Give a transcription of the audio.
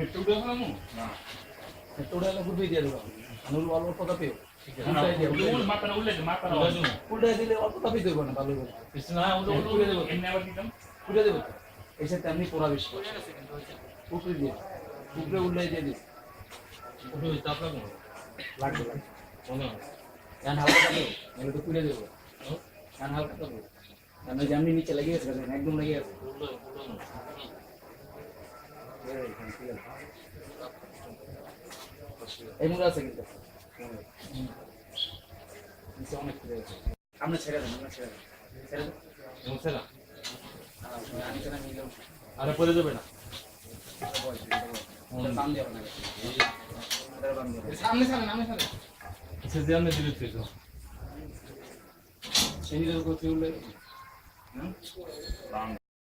metro উঠে গেলাম না মেট্রো উঠে গেলে ঘুরবে দিয়ে দেবো আনুল অল্প কথা পেও উল্টে দিলে অল্প তাপই দেবো না ভালো করে দেবো খুলে দেবো তো এসে তেমনি পোড়া বেশি উপরে দিয়ে উপরে উল্টে দিয়ে দিস চাপ লাগবে লাগবে ফ্যান হালকা থাকবে এগুলো তো খুলে দেবো ফ্যান হালকা থাকবে আমি যেমনি নিচে লেগে গেছে একদম লেগে গেছে এই মুখে আছে কিন্তু অনেক খুলে গেছে আমরা ছেড়ে দেন ছেড়ে দেন আরে পরে যাবে না সামনে সামনে দিলে সেই করতে হলে